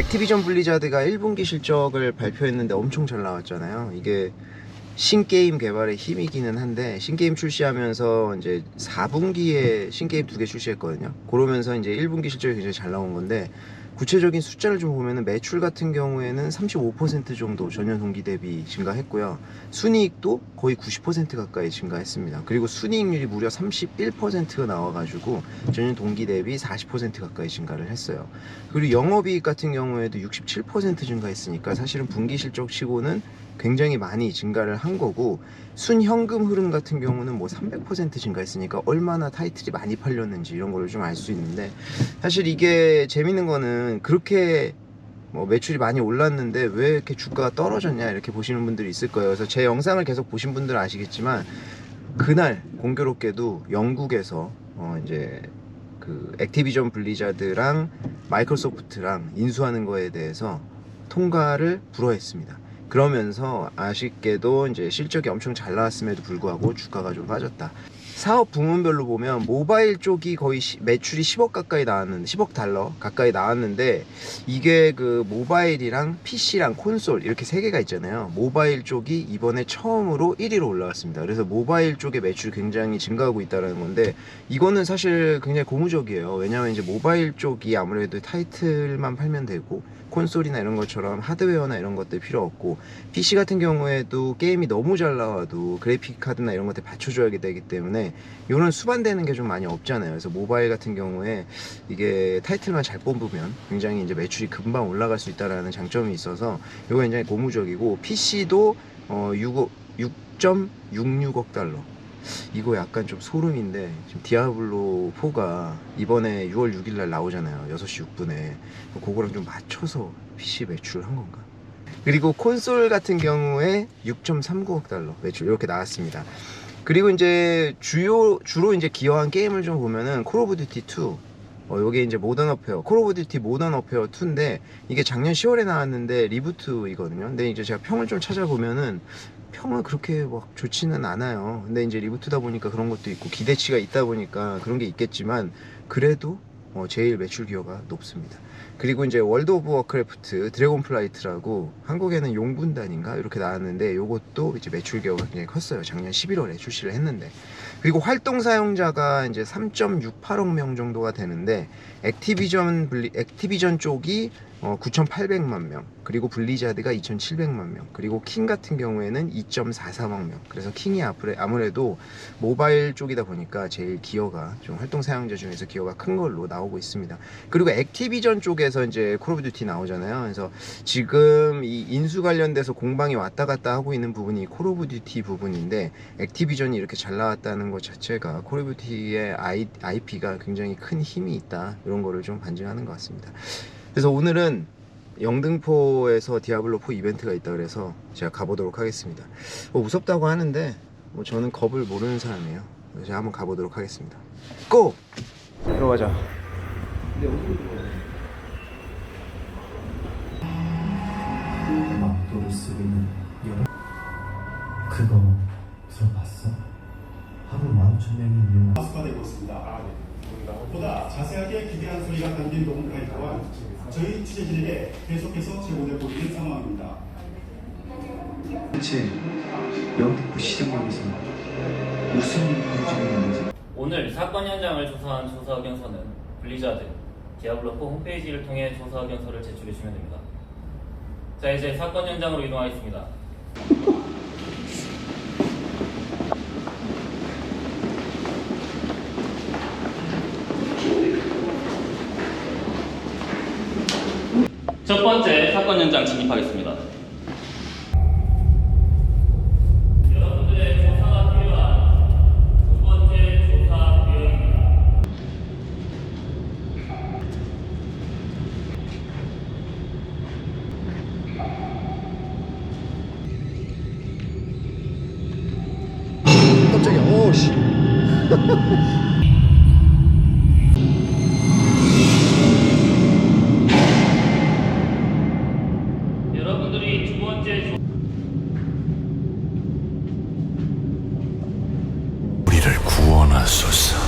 액티비전 블리자드가 1분기 실적을 발표했는데 엄청 잘 나왔잖아요. 이게 신게임 개발의 힘이기는 한데, 신게임 출시하면서 이제 4분기에 신게임 2개 출시했거든요. 그러면서 이제 1분기 실적이 굉장히 잘 나온 건데, 구체적인 숫자를 좀 보면은 매출 같은 경우에는 35% 정도 전년 동기 대비 증가했고요. 순이익도 거의 90% 가까이 증가했습니다. 그리고 순이익률이 무려 31%가 나와가지고 전년 동기 대비 40% 가까이 증가를 했어요. 그리고 영업이익 같은 경우에도 67% 증가했으니까 사실은 분기 실적 치고는 굉장히 많이 증가를 한 거고, 순현금 흐름 같은 경우는 뭐 300% 증가했으니까 얼마나 타이틀이 많이 팔렸는지 이런 거를 좀 알 수 있는데, 사실 이게 재밌는 거는 그렇게 뭐 매출이 많이 올랐는데 왜 이렇게 주가가 떨어졌냐 이렇게 보시는 분들이 있을 거예요. 그래서 제 영상을 계속 보신 분들은 아시겠지만, 그날 공교롭게도 영국에서 이제 그 액티비전 블리자드랑 마이크로소프트랑 인수하는 거에 대해서 통과를 불허했습니다. 그러면서 아쉽게도 이제 실적이 엄청 잘 나왔음에도 불구하고 주가가 좀 빠졌다. 사업 부문별로 보면 모바일 쪽이 거의 매출이 10억 가까이 나왔는데, 10억 달러 가까이 나왔는데, 이게 그 모바일이랑 PC랑 콘솔 이렇게 세 개가 있잖아요. 모바일 쪽이 이번에 처음으로 1위로 올라왔습니다. 그래서 모바일 쪽의 매출이 굉장히 증가하고 있다는 건데, 이거는 사실 굉장히 고무적이에요. 왜냐하면 이제 모바일 쪽이 아무래도 타이틀만 팔면 되고, 콘솔이나 이런 것처럼 하드웨어나 이런 것들 필요 없고, PC 같은 경우에도 게임이 너무 잘 나와도 그래픽 카드나 이런 것들 받쳐줘야 되기 때문에 이런 수반되는 게 좀 많이 없잖아요. 그래서 모바일 같은 경우에 이게 타이틀만 잘 뽑으면 굉장히 이제 매출이 금방 올라갈 수 있다라는 장점이 있어서 이거 굉장히 고무적이고, PC도 6.66억 달러. 이거 약간 좀 소름인데, 지금 디아블로 4가 이번에 6월 6일 날 나오잖아요. 6시 6분에. 그거랑 좀 맞춰서 PC 매출을 한 건가? 그리고 콘솔 같은 경우에 6.39억 달러 매출 이렇게 나왔습니다. 그리고 이제 주로 이제 기여한 게임을 좀 보면은 콜 오브 듀티 2, 요게 이제 모던 워페어, 콜 오브 듀티 모던 워페어 2인데, 이게 작년 10월에 나왔는데 리부트이거든요. 근데 이제 제가 평을 좀 찾아보면은 평은 그렇게 막 좋지는 않아요. 근데 이제 리부트다 보니까 그런 것도 있고 기대치가 있다 보니까 그런 게 있겠지만, 그래도 제일 매출 기여가 높습니다. 그리고 이제 월드 오브 워크래프트 드래곤 플라이트라고 한국에는 용군단인가 이렇게 나왔는데, 요것도 이제 매출 기여가 굉장히 컸어요. 작년 11월에 출시를 했는데. 그리고 활동 사용자가 이제 3.68억 명 정도가 되는데, 액티비전 쪽이 9,800만 명, 그리고 블리자드가 2,700만 명, 그리고 킹 같은 경우에는 2.44억 명. 그래서 킹이 아무래도 모바일 쪽이다 보니까 제일 기여가 좀 활동 사용자 중에서 기여가 큰 걸로 나오고 있습니다. 그리고 액티비전 쪽에서 이제 콜 오브 듀티 나오잖아요. 그래서 지금 이 인수 관련돼서 공방이 왔다 갔다 하고 있는 부분이 콜 오브 듀티 부분인데, 액티비전이 이렇게 잘 나왔다는 것 자체가 콜 오브 듀티의 IP가 굉장히 큰 힘이 있다, 이런 거를 좀 반증하는 것 같습니다. 그래서 오늘은 영등포에서 디아블로 4 이벤트가 있다 그래서 제가 가보도록 하겠습니다. 무섭다고 하는데 저는 겁을 모르는 사람이에요. 그래서 제가 한번 가보도록 하겠습니다. 고! 들어가자. 막도를 쓰기는 그거 들어봤어? 하루 15,000명이 가수가 되고 있습니다. 보다 자세하게 기대한 소리가 담긴 녹음 파일 또한 저희 취재진에게 계속해서 제공되고 있는 상황입니다. 대체 영등포 시장역에서 무슨 일이 벌어지는 거지? 오늘 사건 현장을 조사한 조사 의견서는 블리자드, 디아블로4 홈페이지를 통해 조사 의견서를 제출해 주시면 됩니다. 자, 이제 사건 현장으로 이동하겠습니다. 첫 번째 사건 현장 진입하겠습니다. 여러분들의 조사가 필요한 두 번째 조사 내용입니다. 깜짝이야. 오씨. 여러분들이 두 번째 우리를 구원하소서.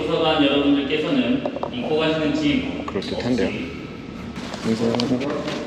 조사관 여러분들께서는 입고 가시는 짐 그럴듯한데요. 감사합니다.